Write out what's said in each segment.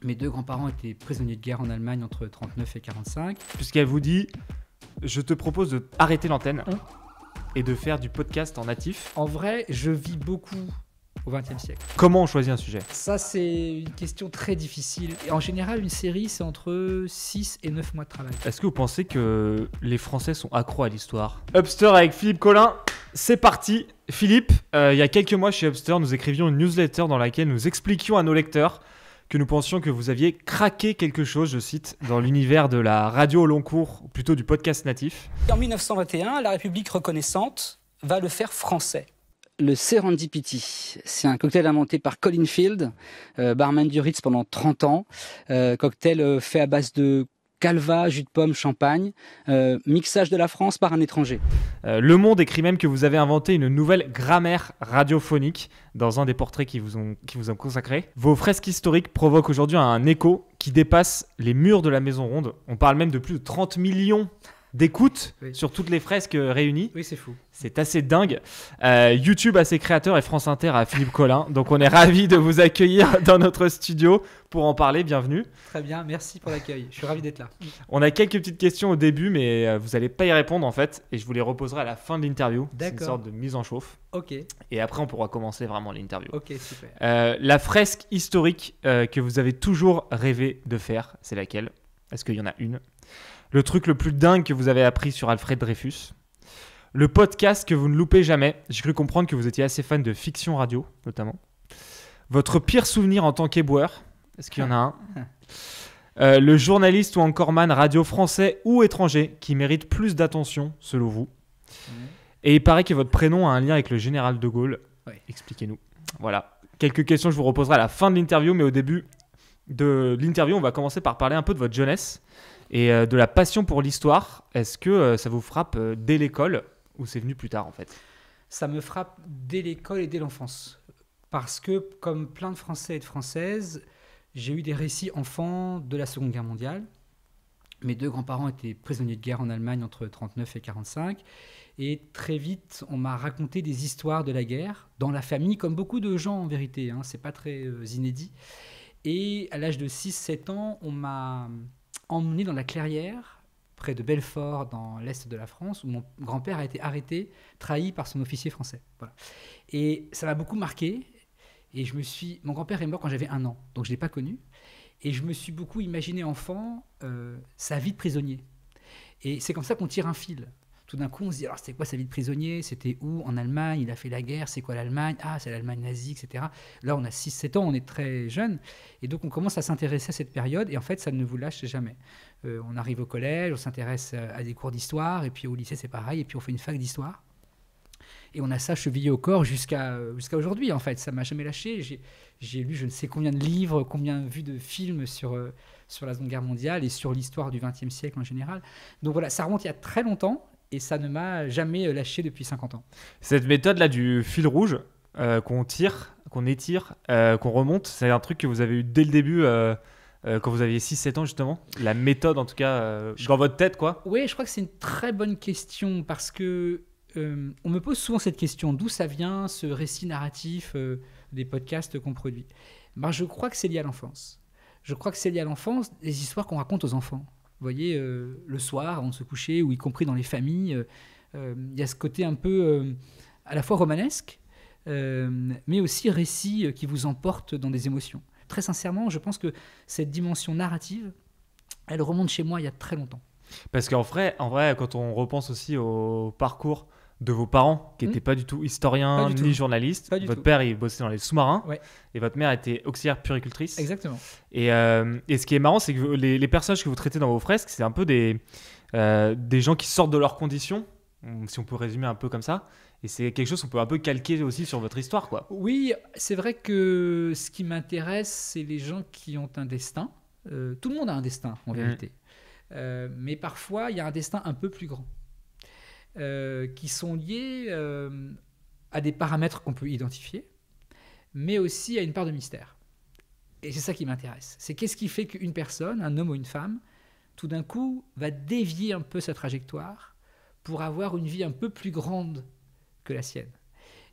Mes deux grands-parents étaient prisonniers de guerre en Allemagne entre 1939 et 1945. Puisqu'elle vous dit, je te propose de arrêter l'antenne et de faire du podcast en natif. En vrai, je vis beaucoup au XXe siècle. Comment on choisit un sujet? Ça, c'est une question très difficile. Et en général, une série, c'est entre 6 et 9 mois de travail. Est-ce que vous pensez que les Français sont accros à l'histoire? Upster avec Philippe Collin, c'est parti. Philippe, il y a quelques mois chez Upster, nous écrivions une newsletter dans laquelle nous expliquions à nos lecteurs que nous pensions que vous aviez craqué quelque chose, je cite, dans l'univers de la radio au long cours, ou plutôt du podcast natif. En 1921, la République reconnaissante va le faire français. Le Serendipity, c'est un cocktail inventé par Colin Field, barman du Ritz pendant 30 ans. Cocktail fait à base de calva, jus de pomme, champagne, mixage de la France par un étranger. Le Monde écrit même que vous avez inventé une nouvelle grammaire radiophonique dans un des portraits qui vous ont consacré. Vos fresques historiques provoquent aujourd'hui un écho qui dépasse les murs de la Maison Ronde. On parle même de plus de 30 millions d'écoutes sur toutes les fresques réunies. Oui, c'est fou. C'est assez dingue. YouTube a ses créateurs et France Inter a Philippe Collin. Donc on est ravis de vous accueillir dans notre studio pour en parler. Bienvenue. Très bien, merci pour l'accueil. Je suis ravi d'être là. On a quelques petites questions au début, mais vous n'allez pas y répondre en fait. Et je vous les reposerai à la fin de l'interview. D'accord. C'est une sorte de mise en chauffe. Ok. Et après, on pourra commencer vraiment l'interview. Ok, super. La fresque historique que vous avez toujours rêvé de faire, c'est laquelle? Est-ce qu'il y en a une? Le truc le plus dingue que vous avez appris sur Alfred Dreyfus? Le podcast que vous ne loupez jamais? J'ai cru comprendre que vous étiez assez fan de fiction radio, notamment. Votre pire souvenir en tant qu'éboueur? Est-ce qu'il y en a un? Le journaliste ou encore man radio français ou étranger qui mérite plus d'attention, selon vous? Et il paraît que votre prénom a un lien avec le général de Gaulle. Ouais. Expliquez-nous. Voilà. Quelques questions que je vous reposerai à la fin de l'interview, mais au début de l'interview, on va commencer par parler un peu de votre jeunesse et de la passion pour l'histoire. Est-ce que ça vous frappe dès l'école ou c'est venu plus tard en fait? Ça me frappe dès l'école et dès l'enfance. Parce que, comme plein de Français et de Françaises, j'ai eu des récits enfants de la Seconde Guerre mondiale. Mes deux grands-parents étaient prisonniers de guerre en Allemagne entre 1939 et 1945. Et très vite, on m'a raconté des histoires de la guerre dans la famille, comme beaucoup de gens en vérité. Hein, c'est pas très inédit. Et à l'âge de 6-7 ans, on m'a emmené dans la Clairière, près de Belfort, dans l'est de la France, où mon grand-père a été arrêté, trahi par son officier français. Voilà. Et ça m'a beaucoup marqué. Et mon grand-père est mort quand j'avais 1 an, donc je ne l'ai pas connu. Et je me suis beaucoup imaginé enfant sa vie de prisonnier. Et c'est comme ça qu'on tire un fil. Tout d'un coup, on se dit, alors c'était quoi sa vie de prisonnier? C'était où? En Allemagne, il a fait la guerre, c'est quoi l'Allemagne? Ah, c'est l'Allemagne nazie, etc. Là, on a 6-7 ans, on est très jeunes. Et donc, on commence à s'intéresser à cette période. Et en fait, ça ne vous lâche jamais. On arrive au collège, on s'intéresse à des cours d'histoire. Et puis au lycée, c'est pareil. Et puis on fait une fac d'histoire. Et on a ça chevillé au corps jusqu'à aujourd'hui, en fait. Ça ne m'a jamais lâché. J'ai lu je ne sais combien de livres, combien vu de films sur la Seconde Guerre mondiale et sur l'histoire du XXe siècle en général. Donc voilà, ça remonte il y a très longtemps. Et ça ne m'a jamais lâché depuis 50 ans. Cette méthode-là du fil rouge qu'on tire, qu'on étire, qu'on remonte, c'est un truc que vous avez eu dès le début quand vous aviez 6-7 ans justement? La méthode en tout cas, dans votre tête quoi? Oui, je crois que c'est une très bonne question parce que on me pose souvent cette question. D'où ça vient ce récit narratif des podcasts qu'on produit? Je crois que c'est lié à l'enfance. Je crois que c'est lié à l'enfance, les histoires qu'on raconte aux enfants. Vous voyez, le soir, avant de se coucher, ou y compris dans les familles, il y a ce côté un peu à la fois romanesque, mais aussi récit qui vous emporte dans des émotions. Très sincèrement, je pense que cette dimension narrative, elle remonte chez moi il y a très longtemps. Parce qu'en vrai, quand on repense aussi au parcours de vos parents, qui n'étaient pas du tout historiens ni journalistes, votre père il bossait dans les sous-marins, et votre mère était auxiliaire puéricultrice. Exactement. Et ce qui est marrant, c'est que les personnages que vous traitez dans vos fresques, c'est un peu des gens qui sortent de leurs conditions, si on peut résumer un peu comme ça. Et c'est quelque chose qu'on peut un peu calquer aussi sur votre histoire, quoi. Oui, c'est vrai que ce qui m'intéresse, c'est les gens qui ont un destin. Tout le monde a un destin, en vérité. Mais parfois, il y a un destin un peu plus grand, qui sont liés à des paramètres qu'on peut identifier, mais aussi à une part de mystère. Et c'est ça qui m'intéresse. C'est qu'est-ce qui fait qu'une personne, un homme ou une femme, tout d'un coup, va dévier un peu sa trajectoire pour avoir une vie un peu plus grande que la sienne.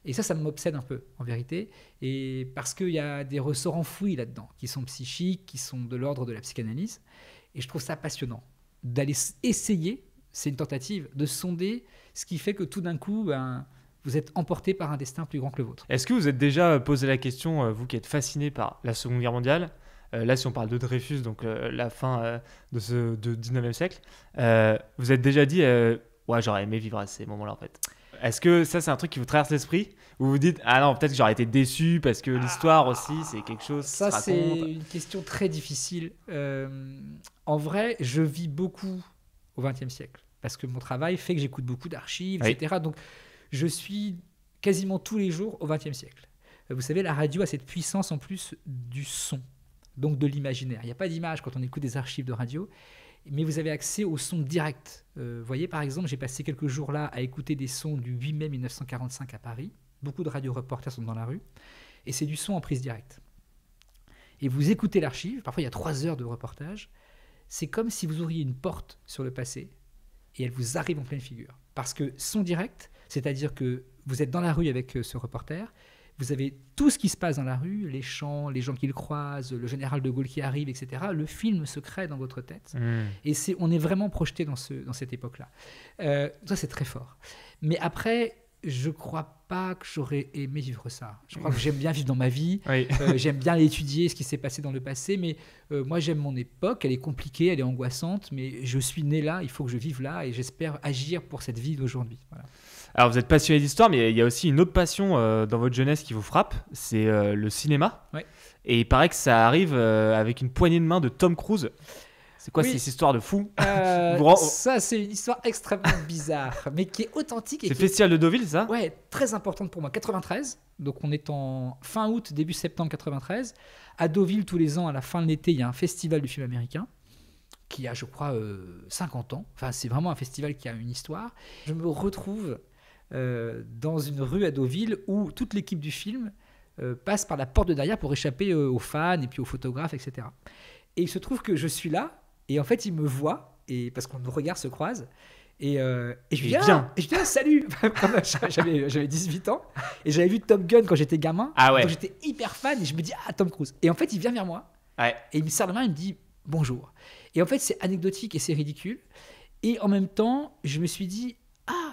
Et ça m'obsède un peu, en vérité. Et parce qu'il y a des ressorts enfouis là-dedans, qui sont psychiques, qui sont de l'ordre de la psychanalyse. Et je trouve ça passionnant d'aller essayer, c'est une tentative, de sonder ce qui fait que tout d'un coup, vous êtes emporté par un destin plus grand que le vôtre. Est-ce que vous êtes déjà posé la question, vous qui êtes fasciné par la Seconde Guerre mondiale, là si on parle de Dreyfus, donc la fin de 19e siècle, vous êtes déjà dit ouais, j'aurais aimé vivre à ces moments-là en fait. Est-ce que ça c'est un truc qui vous traverse l'esprit, ou vous vous dites ah non, peut-être que j'aurais été déçu parce que l'histoire aussi c'est quelque chose qui ça se c'est raconte. une question très difficile. En vrai, je vis beaucoup au XXe siècle parce que mon travail fait que j'écoute beaucoup d'archives, Oui. etc. Donc je suis quasiment tous les jours au XXe siècle. Vous savez, la radio a cette puissance en plus du son, donc de l'imaginaire. Il n'y a pas d'image quand on écoute des archives de radio, mais vous avez accès au son direct. Vous voyez, par exemple, j'ai passé quelques jours là à écouter des sons du 8 mai 1945 à Paris. Beaucoup de radio-reporters sont dans la rue, et c'est du son en prise directe. Et vous écoutez l'archive, parfois il y a 3 heures de reportage, c'est comme si vous ouvriez une porte sur le passé, et elle vous arrive en pleine figure. Parce que son direct, c'est-à-dire que vous êtes dans la rue avec ce reporter, vous avez tout ce qui se passe dans la rue, les chants, les gens qui le croisent, le général de Gaulle qui arrive, etc. Le film se crée dans votre tête. Et on est vraiment projeté dans cette époque-là. Ça, c'est très fort. Mais après, je ne crois pas que j'aurais aimé vivre ça. Je crois que j'aime bien vivre dans ma vie. Oui. J'aime bien étudier ce qui s'est passé dans le passé. Mais moi, j'aime mon époque. Elle est compliquée, elle est angoissante. Mais je suis né là, il faut que je vive là. Et j'espère agir pour cette vie d'aujourd'hui. Voilà. Alors vous êtes passionné d'histoire, mais il y a aussi une autre passion dans votre jeunesse qui vous frappe, c'est le cinéma. Ouais. Et il paraît que ça arrive avec une poignée de main de Tom Cruise. C'est quoi Oui. cette histoire de fou? Vous Ça, c'est une histoire extrêmement bizarre, mais qui est authentique. Et C'est qui est Festival de Deauville, ça? ouais, très importante pour moi. 93, donc on est en fin août, début septembre 93. À Deauville, tous les ans, à la fin de l'été, il y a un festival du film américain qui a, je crois, 50 ans. Enfin, c'est vraiment un festival qui a une histoire. Je me retrouve dans une rue à Deauville où toute l'équipe du film passe par la porte de derrière pour échapper aux fans et puis aux photographes, etc. Et il se trouve que je suis là, et en fait, il me voit, et parce que nos regards se croisent. Et je lui dis, et je dis salut. J'avais 18 ans et j'avais vu Top Gun quand j'étais gamin. Ah ouais. Donc j'étais hyper fan et je me dis Tom Cruise. Et en fait, il vient vers moi Ouais. et il me serre la main, il me dit bonjour. Et en fait, c'est anecdotique et c'est ridicule. Et en même temps, je me suis dit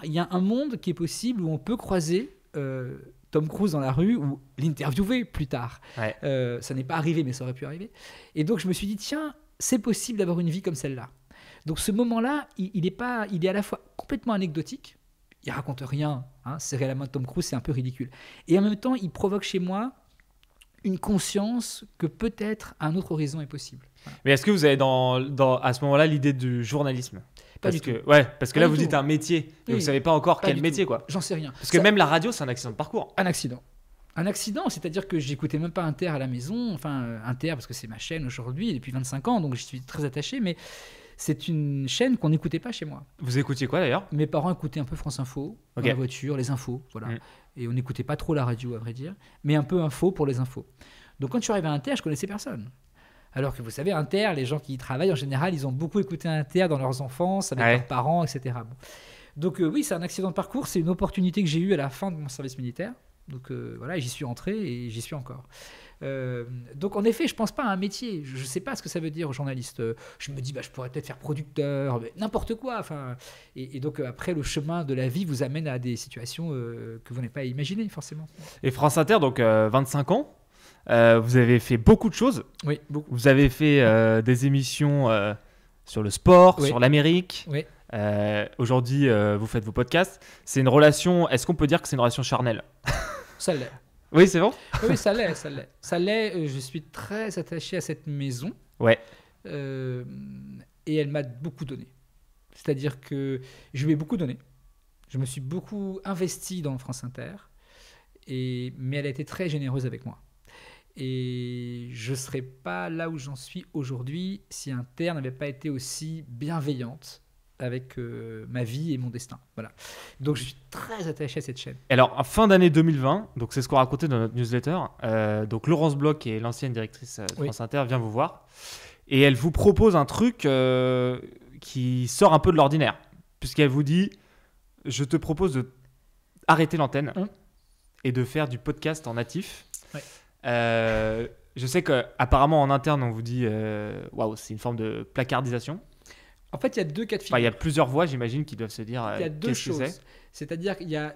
il y a un monde qui est possible où on peut croiser Tom Cruise dans la rue ou l'interviewer plus tard. Ouais. Ça n'est pas arrivé, mais ça aurait pu arriver. Et donc je me suis dit tiens, c'est possible d'avoir une vie comme celle-là. Donc ce moment-là, il est à la fois complètement anecdotique, il raconte rien, serrer la main de Tom Cruise, c'est un peu ridicule. Et en même temps, il provoque chez moi une conscience que peut-être un autre horizon est possible. Voilà. Mais est-ce que vous avez à ce moment-là l'idée du journalisme? Pas Parce du que, tout. ouais, parce que Pas là du vous tout. dites un métier, et Oui. vous savez pas encore Pas quel du métier tout. quoi. J'en sais rien. Parce que même la radio c'est un accident de parcours. Un accident. Un accident, c'est-à-dire que j'écoutais même pas Inter à la maison, enfin Inter parce que c'est ma chaîne aujourd'hui depuis 25 ans, donc j'y suis très attaché, mais c'est une chaîne qu'on n'écoutait pas chez moi. Vous écoutiez quoi d'ailleurs? Mes parents écoutaient un peu France Info, Ok. dans la voiture, les infos, voilà. Mm. Et on n'écoutait pas trop la radio, à vrai dire, mais un peu info pour les infos. Donc quand je suis arrivé à Inter, je connaissais personne. Alors que vous savez, Inter, les gens qui y travaillent en général, ils ont beaucoup écouté Inter dans leurs enfances, avec Ouais. leurs parents, etc. Bon. Donc oui, c'est un accident de parcours, c'est une opportunité que j'ai eue à la fin de mon service militaire. Donc voilà, j'y suis entré et j'y suis encore. Donc en effet, je pense pas à un métier. Je sais pas ce que ça veut dire journaliste. Je me dis, je pourrais peut-être faire producteur, mais n'importe quoi. Enfin, et donc après, le chemin de la vie vous amène à des situations que vous n'avez pas imaginées forcément. Et France Inter, donc 25 ans, vous avez fait beaucoup de choses. Oui, beaucoup. Vous avez fait des émissions sur le sport, Oui. sur l'Amérique. Oui. Aujourd'hui, vous faites vos podcasts. C'est une relation, est-ce qu'on peut dire que c'est une relation charnelle? Ça l'est. Oui, c'est bon? Oui, ça l'est, ça l'est. Ça l'est. Je suis très attaché à cette maison. Ouais. Et elle m'a beaucoup donné. C'est-à-dire que je lui ai beaucoup donné. Je me suis beaucoup investi dans France Inter. Mais elle a été très généreuse avec moi. Et je ne serais pas là où j'en suis aujourd'hui si Inter n'avait pas été aussi bienveillante avec ma vie et mon destin. Voilà. Donc je suis très attaché à cette chaîne. Alors, en fin d'année 2020, donc c'est ce qu'on racontait dans notre newsletter, donc Laurence Bloch, qui est l'ancienne directrice de France Inter, vient vous voir. Et elle vous propose un truc qui sort un peu de l'ordinaire. Puisqu'elle vous dit, je te propose de arrêter l'antenne et de faire du podcast en natif. Ouais. Je sais qu'apparemment en interne, on vous dit waouh, c'est une forme de placardisation. En fait, il y a deux cas de figure. Enfin, il y a plusieurs voix, j'imagine, qui doivent se dire Il y a deux qu'est-ce que choses. C'est-à-dire qu'il y a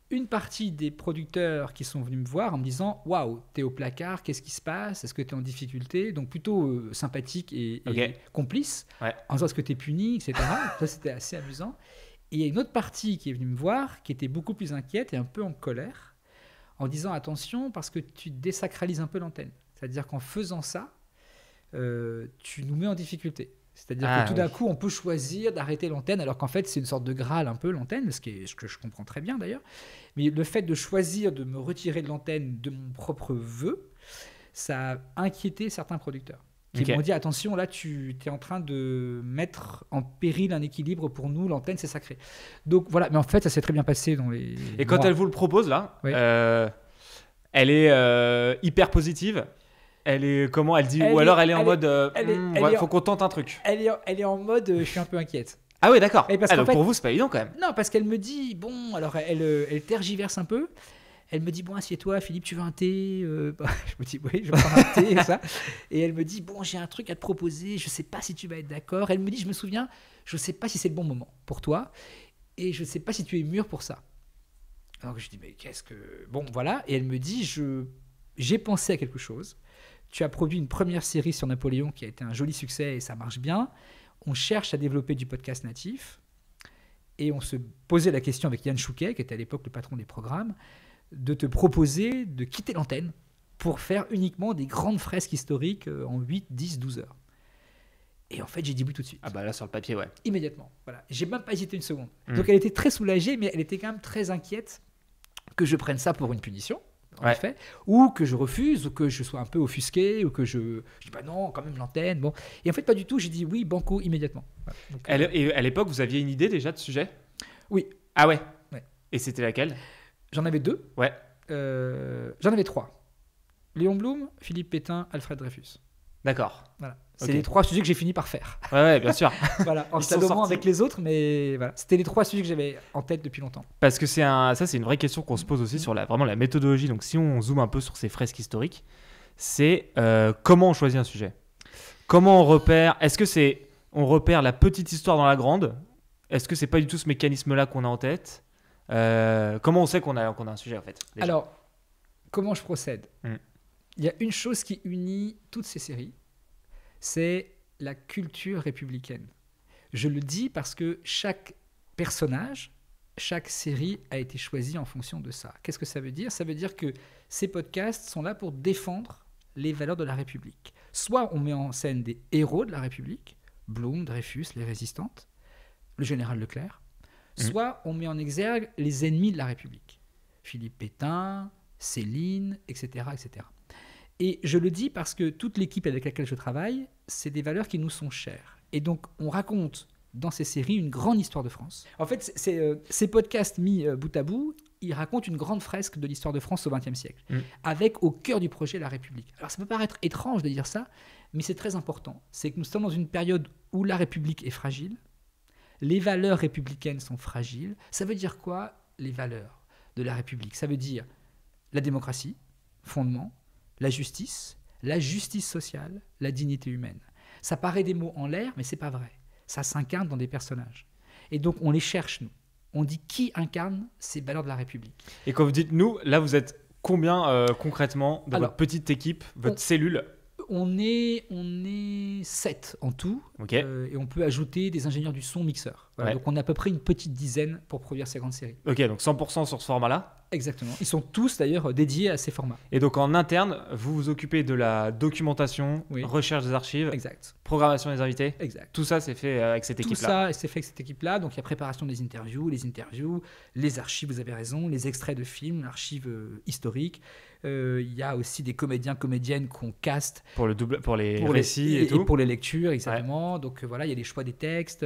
une partie des producteurs qui sont venus me voir en me disant waouh, t'es au placard, qu'est-ce qui se passe? Est-ce que t'es en difficulté? Donc plutôt sympathique et Ok. complice, Ouais. en disant est-ce que t'es puni, etc. Ça, c'était assez amusant. Et il y a une autre partie qui est venue me voir qui était beaucoup plus inquiète et un peu en colère en disant attention parce que tu désacralises un peu l'antenne. C'est-à-dire qu'en faisant ça, tu nous mets en difficulté. C'est-à-dire que tout d'un coup, on peut choisir d'arrêter l'antenne, alors qu'en fait, c'est une sorte de Graal un peu, l'antenne, ce que je comprends très bien d'ailleurs. Mais le fait de choisir de me retirer de l'antenne de mon propre vœu, ça a inquiété certains producteurs. Qui m'ont dit, attention, là, tu es en train de mettre en péril un équilibre pour nous, l'antenne, c'est sacré. Donc voilà, mais en fait, ça s'est très bien passé dans les Et quand mois. elle vous le propose, là, Oui. elle est hyper positive. Elle est comment? Elle dit ou alors elle est en mode faut qu'on tente un truc. Elle est en mode je suis un peu inquiète. Ah oui, d'accord. Et parce qu'en donc fait- pour vous, c'est pas évident quand même. Non, parce qu'elle me dit, bon, alors elle tergiverse un peu. Elle me dit, bon, assieds-toi, Philippe, tu veux un thé? Je me dis, oui, je vais prendre un thé, et ça. Et elle me dit, bon, j'ai un truc à te proposer, je sais pas si tu vas être d'accord. Elle me dit, je me souviens, je sais pas si c'est le bon moment pour toi, et je sais pas si tu es mûr pour ça. Alors je dis, mais qu'est-ce que... Bon, voilà. Et elle me dit, j'ai pensé à quelque chose. Tu as produit une première série sur Napoléon qui a été un joli succès et ça marche bien. On cherche à développer du podcast natif. Et on se posait la question avec Yann Chouquet, qui était à l'époque le patron des programmes, de te proposer de quitter l'antenne pour faire uniquement des grandes fresques historiques en 8, 10, 12 heures. Et en fait, j'ai dit oui tout de suite. Ah bah là sur le papier, ouais. Immédiatement. Voilà. J'ai même pas hésité une seconde. Mm. Donc elle était très soulagée, mais elle était quand même très inquiète que je prenne ça pour une punition, en effet, ou que je refuse, ou que je sois un peu offusqué, ou que je dis bah non, quand même l'antenne. Bon. Et en fait, pas du tout. J'ai dit oui, banco, immédiatement. Voilà. Donc, Et à l'époque, vous aviez une idée déjà de sujet? Oui. Ah ouais. Ouais. Et c'était laquelle? J'en avais deux. Ouais. J'en avais trois. Léon Blum, Philippe Pétain, Alfred Dreyfus. D'accord. Voilà. C'est Ok. les trois sujets que j'ai fini par faire. Ouais, bien sûr. Voilà, en Ils sont salomon sortis. avec les autres, mais voilà. C'était les trois sujets que j'avais en tête depuis longtemps. Parce que ça, c'est une vraie question qu'on se pose aussi sur vraiment la méthodologie. Donc, si on zoome un peu sur ces fresques historiques, c'est comment on choisit un sujet. Comment on repère? Est-ce que on repère la petite histoire dans la grande? Est-ce que c'est pas du tout ce mécanisme-là qu'on a en tête? Comment on sait qu'on a un sujet en fait déjà? Alors, comment je procède? Mm. Il y a une chose qui unit toutes ces séries, c'est la culture républicaine. Je le dis parce que chaque personnage, chaque série a été choisie en fonction de ça. Qu'est-ce que ça veut dire? Ça veut dire que ces podcasts sont là pour défendre les valeurs de la République. Soit on met en scène des héros de la République, Blum, Dreyfus, les résistantes, le général Leclerc, soit on met en exergue les ennemis de la République. Philippe Pétain, Céline, etc., etc. Et je le dis parce que toute l'équipe avec laquelle je travaille, c'est des valeurs qui nous sont chères. Et donc, on raconte dans ces séries une grande histoire de France. En fait, ces podcasts mis bout à bout, ils racontent une grande fresque de l'histoire de France au XXe siècle, avec au cœur du projet la République. Alors, ça peut paraître étrange de dire ça, mais c'est très important. C'est que nous sommes dans une période où la République est fragile, les valeurs républicaines sont fragiles. Ça veut dire quoi, les valeurs de la République? Ça veut dire la démocratie, fondement, la justice sociale, la dignité humaine. Ça paraît des mots en l'air, mais c'est pas vrai. Ça s'incarne dans des personnages. Et donc, on les cherche, nous. On dit qui incarne ces valeurs de la République. Et quand vous dites nous, là vous êtes combien concrètement dans Alors, votre petite équipe, votre cellule? On est 7 en tout, Ok. et on peut ajouter des ingénieurs du son mixeurs. Voilà, Ouais. donc on a à peu près une petite dizaine pour produire ces grandes séries. Ok, donc 100% sur ce format-là. Exactement. Ils sont tous d'ailleurs dédiés à ces formats. Et donc en interne, vous vous occupez de la documentation, Oui. recherche des archives, Exact. programmation des invités. Exact. Tout ça c'est fait avec cette Tout équipe-là. ça, c'est fait avec cette équipe-là. Donc, il y a préparation des interviews, les archives, vous avez raison, les extraits de films, l'archive historique. Il y a aussi des comédiennes qu'on caste Pour les pour récits les, et tout. pour les lectures, exactement. Donc, voilà, il y a les choix des textes.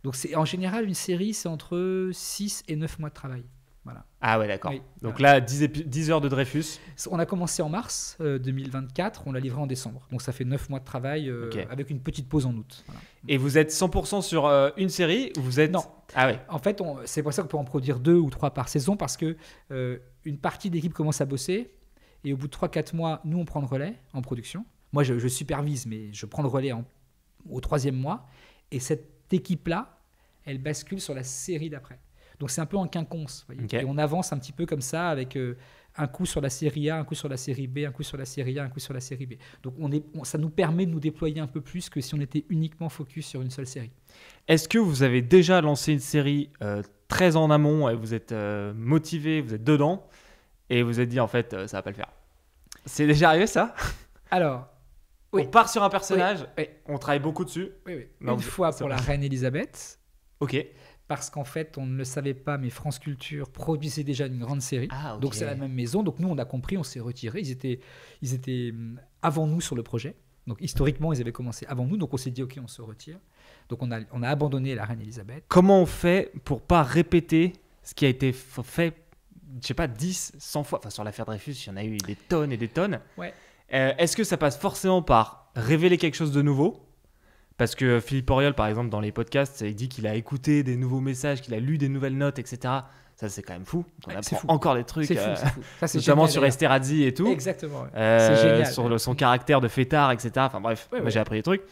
Donc, en général, une série, c'est entre 6 et 9 mois de travail. Voilà. Ah ouais, d'accord. Oui, Donc voilà. là, 10 heures de Dreyfus. On a commencé en mars 2024, on l'a livré en décembre. Donc ça fait 9 mois de travail Ok. avec une petite pause en août. Voilà. Et vous êtes 100% sur une série ou vous êtes... Non. Ah ouais. En fait, c'est pour ça qu'on peut en produire 2 ou 3 par saison parce que une partie de l'équipe commence à bosser et au bout de 3-4 mois, nous, on prend le relais en production. Moi, je supervise, mais je prends le relais au 3e mois. Et cette équipe-là, elle bascule sur la série d'après. Donc, c'est un peu en quinconce. Voyez. Ok. Et on avance un petit peu comme ça avec un coup sur la série A, un coup sur la série B, un coup sur la série A, un coup sur la série B. Donc, ça nous permet de nous déployer un peu plus que si on était uniquement focus sur une seule série. Est-ce que vous avez déjà lancé une série très en amont et vous êtes motivé, vous êtes dedans et vous êtes dit en fait ça va pas le faire? C'est déjà arrivé ça? Alors, oui. On part sur un personnage, Oui. on travaille beaucoup dessus. Oui. Non, Une fois c'est pour la vrai. reine Elisabeth, Ok. parce qu'en fait, on ne le savait pas, mais France Culture produisait déjà une grande série. Ah, ok. Donc, c'est la même maison. Donc, nous, on a compris, on s'est retirés. Ils étaient avant nous sur le projet. Donc, historiquement, ils avaient commencé avant nous. Donc, on s'est dit, OK, on se retire. Donc, on a abandonné la reine Elisabeth. Comment on fait pour pas répéter ce qui a été fait, je sais pas, 10, 100 fois? Enfin, sur l'affaire Dreyfus, il y en a eu des tonnes et des tonnes. Ouais. Est-ce que ça passe forcément par révéler quelque chose de nouveau? Parce que Philippe Auriol, par exemple, dans les podcasts, il dit qu'il a écouté des nouveaux messages, qu'il a lu des nouvelles notes, etc. Ça, c'est quand même fou. On Ouais, apprend c'est fou. encore des trucs, C'est fou, c'est fou. Ça, c'est notamment génial, sur d'ailleurs. Esterhazy et tout. Exactement. Ouais. C'est génial. Sur son caractère de fêtard, etc. Enfin bref, Ouais, moi ouais. j'ai appris des trucs.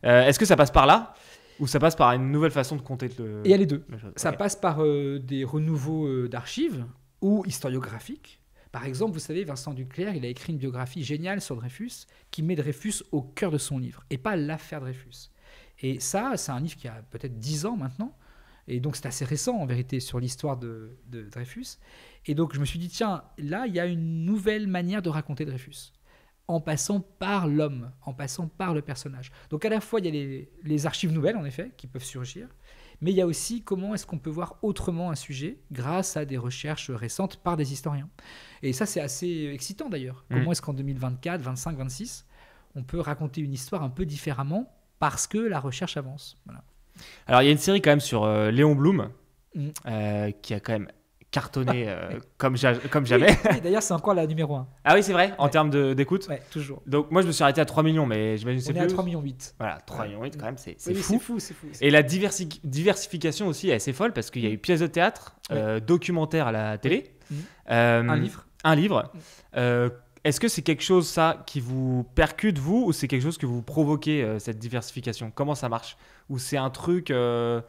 Est-ce que ça passe par là ou ça passe par une nouvelle façon de compter le... Et il y a les deux. la chose? Ça Ok. passe par des renouveaux d'archives ou historiographiques. Par exemple, vous savez, Vincent Duclerc, il a écrit une biographie géniale sur Dreyfus qui met Dreyfus au cœur de son livre et pas l'affaire Dreyfus. Et ça, c'est un livre qui a peut-être 10 ans maintenant. Et donc, c'est assez récent, en vérité, sur l'histoire de Dreyfus. Et donc, je me suis dit, tiens, là, il y a une nouvelle manière de raconter Dreyfus, en passant par l'homme, en passant par le personnage. Donc, à la fois, il y a les archives nouvelles, en effet, qui peuvent surgir, mais il y a aussi comment est-ce qu'on peut voir autrement un sujet grâce à des recherches récentes par des historiens. Et ça, c'est assez excitant, d'ailleurs. Comment est-ce qu'en 2024, 25, 26, on peut raconter une histoire un peu différemment parce que la recherche avance. Voilà. Alors il y a une série quand même sur Léon Blum Mm. qui a quand même cartonné comme jamais. Oui, d'ailleurs, c'est encore la numéro 1. Ah oui, c'est vrai, en Ouais. termes d'écoute. Ouais, toujours. Donc moi je me suis arrêté à 3 millions, mais j'imagine que On c'est est à plus. 3,8 millions. Voilà, 3 millions 8 quand même, c'est Oui, fou. c'est fou, c'est fou. Et la diversification aussi est assez folle parce qu'il y a eu pièces de théâtre, documentaires à la télé, Mhm. un livre. Un livre. Est-ce que c'est quelque chose, ça, qui vous percute, vous, ou c'est quelque chose que vous provoquez, cette diversification? Comment ça marche? Ou c'est un truc... je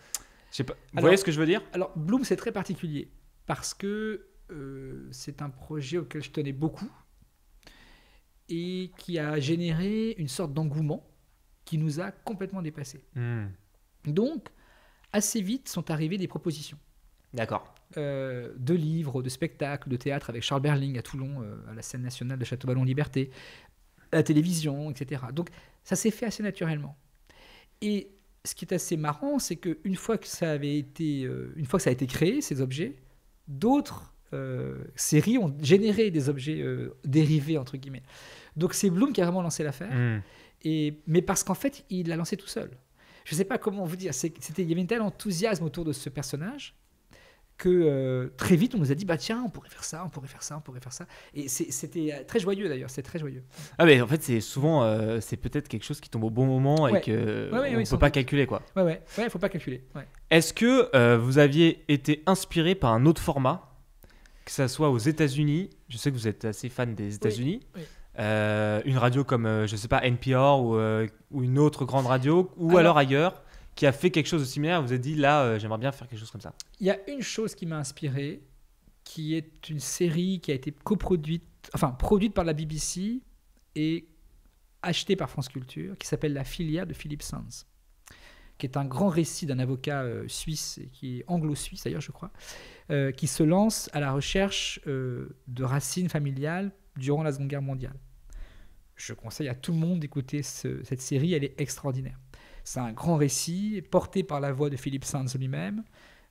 sais pas. Vous voyez ce que je veux dire? Alors, Bloom, c'est très particulier parce que c'est un projet auquel je tenais beaucoup et qui a généré une sorte d'engouement qui nous a complètement dépassés. Donc, assez vite sont arrivées des propositions. D'accord. De livres, de spectacles, de théâtre avec Charles Berling à Toulon, à la scène nationale de Château-Vallon-Liberté, à la télévision, etc. Donc ça s'est fait assez naturellement. Et ce qui est assez marrant, c'est qu'une fois que ça a été créé, ces objets, d'autres séries ont généré des objets dérivés, entre guillemets. Donc c'est Bloom qui a vraiment lancé l'affaire, mais parce qu'en fait, il l'a lancé tout seul. Je ne sais pas comment vous dire, il y avait un tel enthousiasme autour de ce personnage que très vite on nous a dit bah tiens on pourrait faire ça, on pourrait faire ça, on pourrait faire ça, et c'était très joyeux d'ailleurs, c'est très joyeux. Ah mais en fait c'est souvent c'est peut-être quelque chose qui tombe au bon moment et Ouais. que Ouais, on peut pas calculer quoi. Ouais, faut pas calculer. Ouais. Est-ce que vous aviez été inspiré par un autre format, que ça soit aux États-Unis? Je sais que vous êtes assez fan des États-Unis. oui. Une radio comme je sais pas NPR ou une autre grande radio ou Alors ailleurs qui a fait quelque chose de similaire, vous avez dit là j'aimerais bien faire quelque chose comme ça? Il y a une chose qui m'a inspiré, qui est une série qui a été produite par la BBC et achetée par France Culture, qui s'appelle La Filière de Philippe Sands, qui est un grand récit d'un avocat suisse, et qui est anglo-suisse d'ailleurs je crois, qui se lance à la recherche de racines familiales durant la Seconde Guerre mondiale. Je conseille à tout le monde d'écouter cette série, elle est extraordinaire. C'est un grand récit porté par la voix de Philippe Sands lui-même.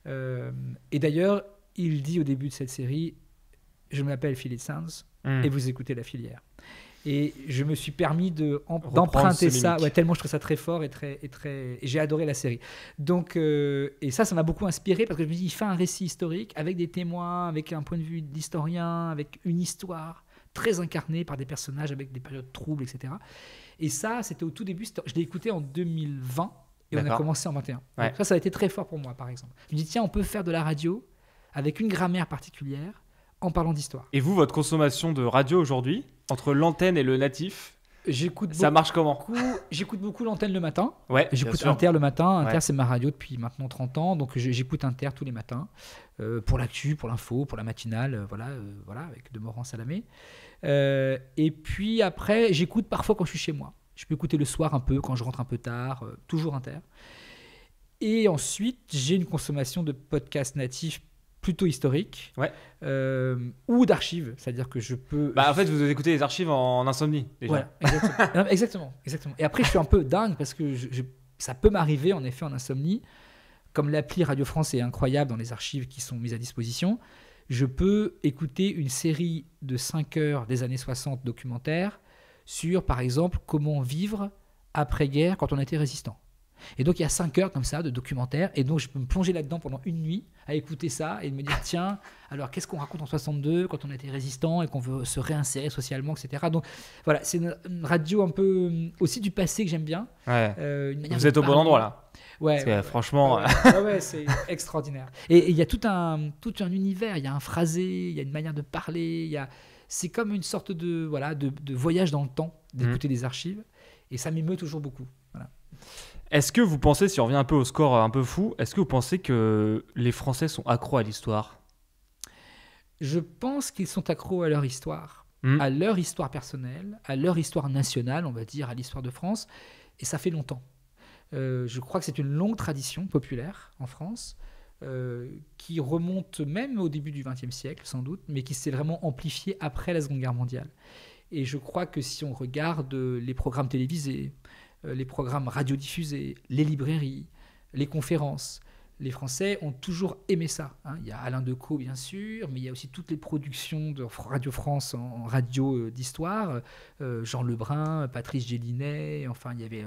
Et d'ailleurs, il dit au début de cette série « Je m'appelle Philippe Sands et vous écoutez La Filière ». Et je me suis permis Reprendre d'emprunter ce ça, mimique. ouais, tellement je trouve ça très fort et j'ai adoré la série. Donc, et ça m'a beaucoup inspiré parce que je me dis, il fait un récit historique avec des témoins, avec un point de vue d'historien, avec une histoire très incarnée par des personnages avec des périodes troubles, etc. Et ça, c'était au tout début, je l'ai écouté en 2020 et on a D'accord. commencé en 21. Ouais. Donc ça a été très fort pour moi, par exemple. Je me dis, tiens, on peut faire de la radio avec une grammaire particulière en parlant d'histoire. Et vous, votre consommation de radio aujourd'hui, entre l'antenne et le natif, J'écoute ça marche comment? J'écoute beaucoup l'antenne le matin. Ouais, bien J'écoute sûr. Inter le matin. Inter, Ouais. c'est ma radio depuis maintenant 30 ans. Donc, j'écoute Inter tous les matins pour l'actu, pour l'info, pour la matinale. Voilà, avec de Morand Salamé. Et puis après, j'écoute parfois quand je suis chez moi. Je peux écouter le soir un peu, quand je rentre un peu tard. Toujours Inter. Et ensuite, j'ai une consommation de podcasts natifs plutôt historiques. Ouais. Ou d'archives. C'est-à-dire que je peux... Bah, en fait, vous écoutez les archives en insomnie, déjà. Voilà, exactement. Non, exactement. Et après, je suis un peu dingue parce que ça peut m'arriver, en effet, en insomnie. Comme l'appli Radio France est incroyable dans les archives qui sont mises à disposition, je peux écouter une série de 5 heures des années 60 documentaires sur, par exemple, comment vivre après-guerre quand on était résistant. Et donc, il y a 5 heures comme ça de documentaires. Et donc, je peux me plonger là-dedans pendant une nuit à écouter ça et me dire, tiens, alors qu'est-ce qu'on raconte en 62 quand on était résistant et qu'on veut se réinsérer socialement, etc. Donc, voilà, c'est une radio un peu aussi du passé que j'aime bien. Ouais. Une manière Vous de êtes au bon parler. endroit, là. Ouais, Parce que, ouais, franchement, ouais, c'est extraordinaire. Et il y a tout un univers, il y a un phrasé, il y a une manière de parler, c'est comme une sorte de voyage dans le temps, d'écouter des archives. Et ça m'émeut toujours beaucoup. Voilà. est-ce que vous pensez, si on revient un peu au score un peu fou, est-ce que vous pensez que les Français sont accros à l'histoire? Je pense qu'ils sont accros à leur histoire, à leur histoire personnelle, à leur histoire nationale, on va dire, à l'histoire de France. Et ça fait longtemps. Je crois que c'est une longue tradition populaire en France qui remonte même au début du XXe siècle, sans doute, mais qui s'est vraiment amplifiée après la Seconde Guerre mondiale. Et je crois que si on regarde les programmes télévisés, les programmes radiodiffusés, les librairies, les conférences, les Français ont toujours aimé ça. Hein. Il y a Alain Decaux, bien sûr, mais il y a aussi toutes les productions de Radio France en radio d'histoire. Jean Lebrun, Patrice Gélinet, enfin, il y avait...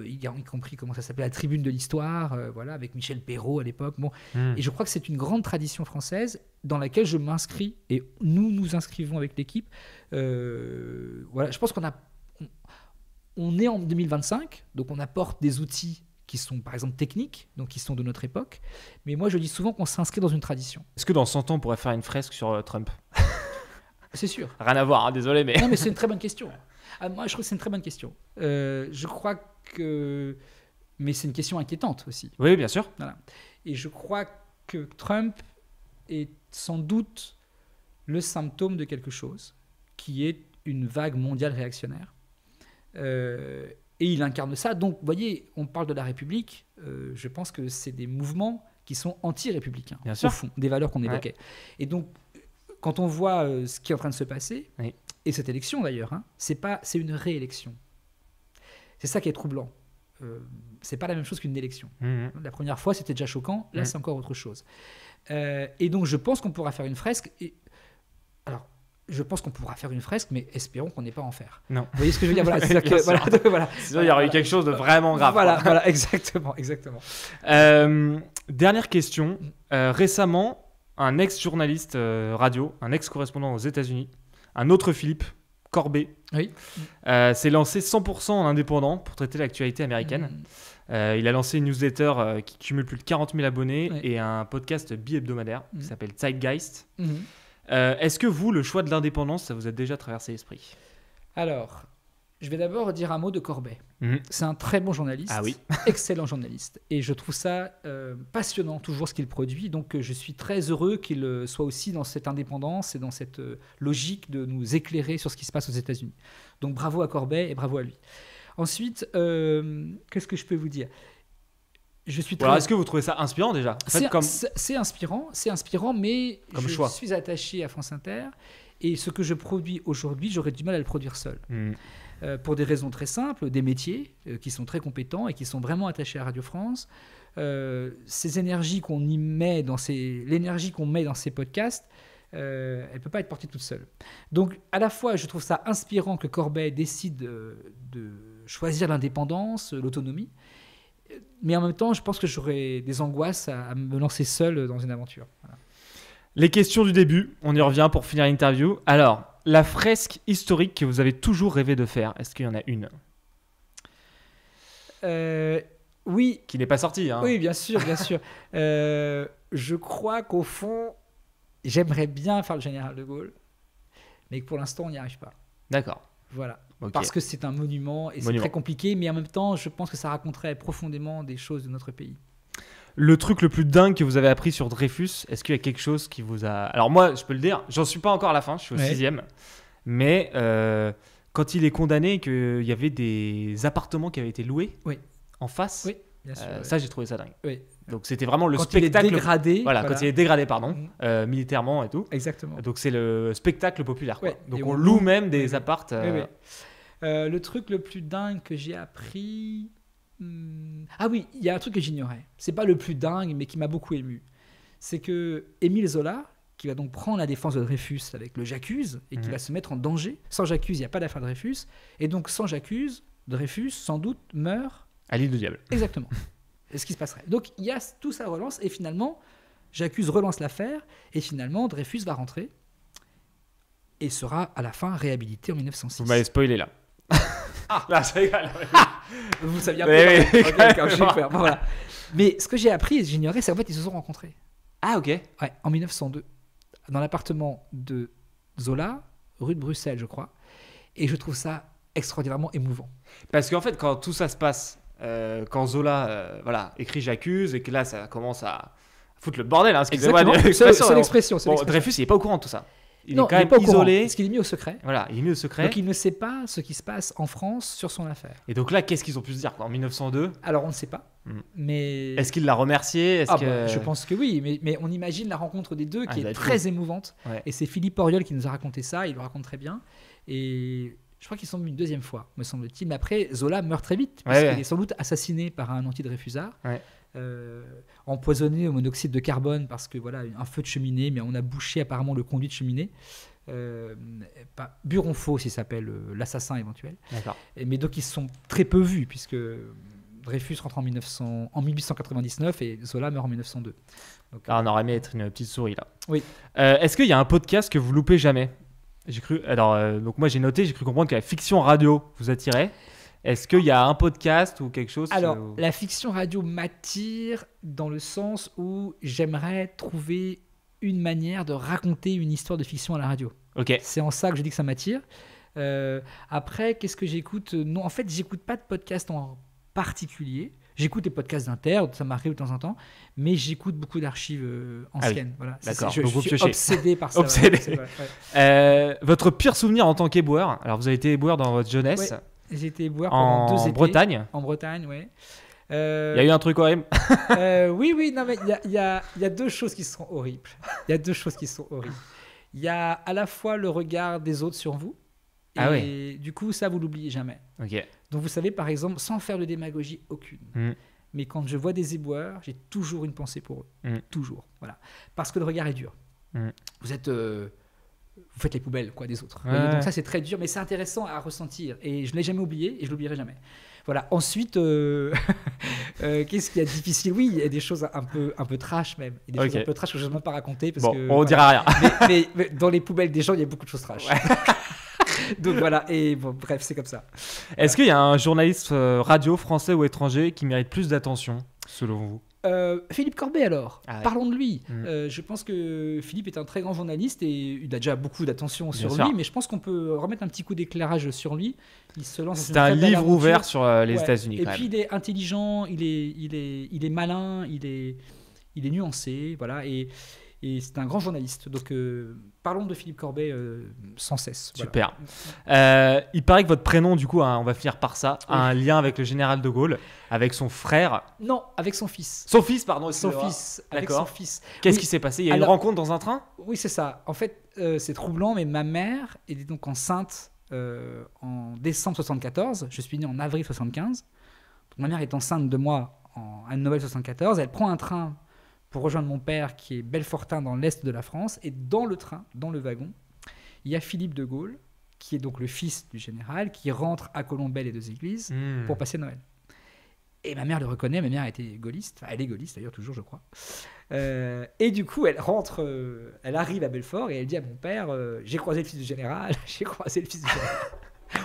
y compris, comment ça s'appelait, la Tribune de l'Histoire, voilà, avec Michel Perrault à l'époque. Bon. Et je crois que c'est une grande tradition française dans laquelle je m'inscris, et nous inscrivons avec l'équipe. Voilà, je pense on est en 2025, donc on apporte des outils qui sont par exemple techniques, donc qui sont de notre époque. Mais moi, je dis souvent qu'on s'inscrit dans une tradition. Est-ce que dans 100 ans, on pourrait faire une fresque sur Trump? C'est sûr. Rien à voir, hein, désolé, mais... Non, mais c'est une très bonne question. Moi, je trouve que c'est une très bonne question. Je crois que... Mais c'est une question inquiétante aussi. Oui, bien sûr. Voilà. Et je crois que Trump est sans doute le symptôme de quelque chose, qui est une vague mondiale réactionnaire. Et il incarne ça. Donc, vous voyez, on parle de la République. Je pense que c'est des mouvements qui sont anti-républicains, Bien sûr. au fond, des valeurs qu'on évoquait. Ouais. Et donc, quand on voit ce qui est en train de se passer, Oui. et cette élection d'ailleurs, hein, c'est une réélection. C'est ça qui est troublant. C'est pas la même chose qu'une élection. La première fois, c'était déjà choquant. Là, c'est encore autre chose. Et donc, je pense qu'on pourra faire une fresque. Alors, je pense qu'on pourra faire une fresque, mais espérons qu'on n'ait pas à en faire. Non. Vous voyez ce que je veux dire? Voilà, c'est-à-dire Bien que, sûr. voilà. Sinon, il y aurait eu quelque chose de vraiment grave. Voilà, exactement. Dernière question. Récemment, un ex-journaliste radio, un ex-correspondant aux États-Unis, un autre Philippe Corbet, Oui. s'est lancé 100% en indépendant pour traiter l'actualité américaine. Il a lancé une newsletter qui cumule plus de 40 000 abonnés Oui. et un podcast bi-hebdomadaire qui s'appelle Zeitgeist. Mhm. Est-ce que vous, le choix de l'indépendance, ça vous a déjà traversé l'esprit? Alors, je vais d'abord dire un mot de Corbet. Mhm. C'est un très bon journaliste, Ah oui. excellent journaliste. Et je trouve ça passionnant, toujours ce qu'il produit. Donc, je suis très heureux qu'il soit aussi dans cette indépendance et dans cette logique de nous éclairer sur ce qui se passe aux États-Unis. Donc, bravo à Corbet et bravo à lui. Ensuite, qu'est-ce que je peux vous dire? Je suis très... Alors, est-ce que vous trouvez ça inspirant déjà? En fait, C'est inspirant, mais Comme je choix. suis attaché à France Inter. Et ce que je produis aujourd'hui, j'aurais du mal à le produire seul. Pour des raisons très simples, des métiers qui sont très compétents et qui sont vraiment attachés à Radio France. Ces énergies qu'on y met l'énergie qu'on met dans ces podcasts, elle ne peut pas être portée toute seule. Donc, à la fois, je trouve ça inspirant que Corbet décide de choisir l'indépendance, l'autonomie, mais en même temps, je pense que j'aurais des angoisses à me lancer seul dans une aventure. Voilà. Les questions du début, on y revient pour finir l'interview. Alors, la fresque historique que vous avez toujours rêvé de faire, est-ce qu'il y en a une Oui. Qui n'est pas sortie, hein. Oui, bien sûr, bien sûr. Je crois qu'au fond, j'aimerais bien faire le général de Gaulle, mais que pour l'instant, on n'y arrive pas. D'accord. Voilà. Ok. Parce que c'est un monument et c'est très compliqué, mais en même temps, je pense que ça raconterait profondément des choses de notre pays. Le truc le plus dingue que vous avez appris sur Dreyfus, est-ce qu'il y a quelque chose qui vous a... Alors moi, je peux le dire, j'en suis pas encore à la fin, je suis au 6e, mais quand il est condamné, qu'il y avait des appartements qui avaient été loués en face, bien sûr, ça j'ai trouvé ça dingue. Oui. Donc c'était vraiment le quand spectacle... il est dégradé. Voilà, quand il est dégradé, militairement et tout. Exactement. Donc c'est le spectacle populaire. Quoi. Ouais. Donc on loue même des appartes. Le truc le plus dingue que j'ai appris... Ah oui, il y a un truc que j'ignorais. C'est pas le plus dingue, mais qui m'a beaucoup ému. C'est que Émile Zola, qui va donc prendre la défense de Dreyfus avec le J'accuse, et qui va se mettre en danger. Sans J'accuse, il n'y a pas d'affaire Dreyfus. Et donc sans J'accuse, Dreyfus, sans doute, meurt... À l'île du diable. Exactement. C'est ce qui se passerait. Donc il y a tout ça relance, et finalement, J'accuse relance l'affaire, et finalement, Dreyfus va rentrer, et sera à la fin réhabilité en 1906. Vous m'avez spoilé là. Là, je rigole. Vous saviez un peu. Voilà. Mais ce que j'ai appris et j'ignorais, c'est qu'en fait, ils se sont rencontrés. Ah, ok. Ouais, en 1902, dans l'appartement de Zola, rue de Bruxelles, je crois. Et je trouve ça extraordinairement émouvant. Parce qu'en fait, quand tout ça se passe, quand Zola écrit J'accuse, et que là, ça commence à foutre le bordel. Hein, c'est l'expression. Dreyfus, il n'est pas au courant de tout ça. Il est quand même isolé. Parce qu'il est mis au secret. Voilà, il est mis au secret. Donc il ne sait pas ce qui se passe en France sur son affaire. Et donc là, qu'est-ce qu'ils ont pu se dire en 1902 ? Alors on ne sait pas. Mais... Est-ce qu'il l'a remercié ? Je pense que oui, mais on imagine la rencontre des deux qui est très émouvante. Ouais. Et c'est Philippe Auriol qui nous a raconté ça, il le raconte très bien. Et je crois qu'ils sont venus une deuxième fois, me semble-t-il. Mais après, Zola meurt très vite, parce qu'il est sans doute assassiné par un anti-Dreyfusard. Ouais. Empoisonné au monoxyde de carbone parce que voilà, un feu de cheminée, mais on a bouché apparemment le conduit de cheminée. Buronfaux, s'il s'appelle l'assassin éventuel. D'accord. Mais donc ils sont très peu vus puisque Dreyfus rentre en 1899 et Zola meurt en 1902. Donc, on aurait aimé être une petite souris là. Oui. Est-ce qu'il y a un podcast que vous loupez jamais ? J'ai cru. Alors donc moi j'ai cru comprendre que la fiction radio vous attirait. Est-ce qu'il y a un podcast ou quelque chose ? Alors, la fiction radio m'attire dans le sens où j'aimerais trouver une manière de raconter une histoire de fiction à la radio. Ok. C'est en ça que je dis que ça m'attire. Après, qu'est-ce que j'écoute ? Non, en fait, j'écoute pas de podcast en particulier. J'écoute des podcasts d'Inter, ça m'arrive de temps en temps, mais j'écoute beaucoup d'archives anciennes. Voilà. D'accord. Je suis obsédé par ça. Obsédé. Votre pire souvenir en tant qu'éboueur ? Alors, vous avez été éboueur dans votre jeunesse. Ouais. J'ai été éboueur pendant 2 étés. En Bretagne ? En Bretagne, oui. Il y a eu un truc horrible. Oui, non, mais il y a 2 choses qui sont horribles. Il y a à la fois le regard des autres sur vous, et du coup, ça, vous l'oubliez jamais. Ok. Donc, vous savez, par exemple, sans faire de démagogie aucune, mais quand je vois des éboueurs, j'ai toujours une pensée pour eux. Toujours. Voilà. Parce que le regard est dur. Vous êtes... vous faites les poubelles des autres. Ouais. Donc ça, c'est très dur, mais c'est intéressant à ressentir. Et je ne l'ai jamais oublié et je ne l'oublierai jamais. Voilà. Ensuite, qu'est-ce qu'il y a de difficile ? Oui, il y a des choses un peu trash même. Il y a des choses un peu trash que je n'ose même pas raconter. Parce que, on ne dira rien. mais dans les poubelles des gens, il y a beaucoup de choses trash. Ouais. Donc voilà, et bon, bref, c'est comme ça. Est-ce qu'il y a un journaliste radio français ou étranger qui mérite plus d'attention, selon vous ? Philippe Corbet alors, parlons de lui. Mmh. Je pense que Philippe est un très grand journaliste et il a déjà beaucoup d'attention sur sûr. lui, mais je pense qu'on peut remettre un petit coup d'éclairage sur lui. Il se lance. C'est un livre ouvert sur les États-Unis. Et puis il est intelligent, il est malin, il est nuancé, voilà, et c'est un grand journaliste. Donc parlons de Philippe Corbet sans cesse. Super. Il paraît que votre prénom, du coup, on va finir par ça, a un lien avec le général de Gaulle, avec son frère. Non, avec son fils. Son fils, pardon. Son fils. Avec son fils. Qu'est-ce qui s'est passé ? Il y a une rencontre dans un train ? Oui, c'est ça. En fait, c'est troublant, mais ma mère était donc enceinte en décembre 74. Je suis né en avril 75. Donc, ma mère est enceinte de moi en Noël 74. Elle prend un train pour rejoindre mon père qui est Belfortin dans l'est de la France. Et dans le train, dans le wagon, il y a Philippe de Gaulle, qui est donc le fils du général, qui rentre à Colombelles et deux Églises pour passer Noël. Et ma mère le reconnaît, ma mère était gaulliste, enfin, elle est gaulliste d'ailleurs toujours je crois. Et du coup elle rentre, elle arrive à Belfort et elle dit à mon père, j'ai croisé le fils du général, j'ai croisé le fils du général.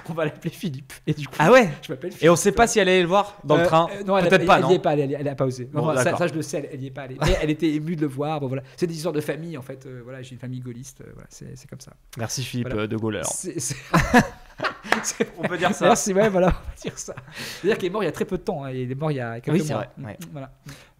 On va l'appeler Philippe. Et du coup, Ah ouais. je m'appelle Philippe. Et on sait pas si elle allait le voir dans le train. Non, peut-être pas, non. Elle n'y est pas allée, elle n'a pas osé. Bon, Non, ça, d'accord. je le sais, elle n'y est pas allée. Mais elle était émue de le voir. Bon, voilà. C'est des histoires de famille en fait. Voilà, j'ai une famille gaulliste. Voilà, c'est comme ça. Merci Philippe Voilà. de Gaulle alors. On peut dire ça. Merci, ouais, voilà, on va dire ça. C'est-à-dire qu'il est mort il y a très peu de temps. Hein. Il est mort il y a quelques Oui, mois. c'est vrai, ouais. Voilà.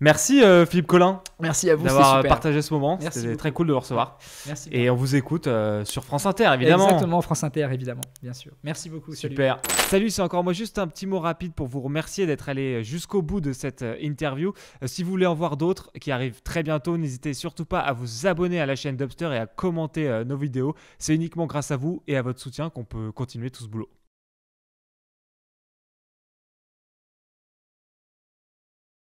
Merci Philippe Collin Merci à vous, d'avoir c'est super. partagé ce moment. Merci C'était beaucoup. très cool de vous recevoir. Merci. Et on vous écoute sur France Inter, évidemment. Exactement, France Inter, évidemment, bien sûr. Merci beaucoup. Salut. Super. Salut, c'est encore moi. Juste un petit mot rapide pour vous remercier d'être allé jusqu'au bout de cette interview. Si vous voulez en voir d'autres qui arrivent très bientôt, n'hésitez surtout pas à vous abonner à la chaîne Dubster et à commenter nos vidéos. C'est uniquement grâce à vous et à votre soutien qu'on peut continuer tout ce boulot.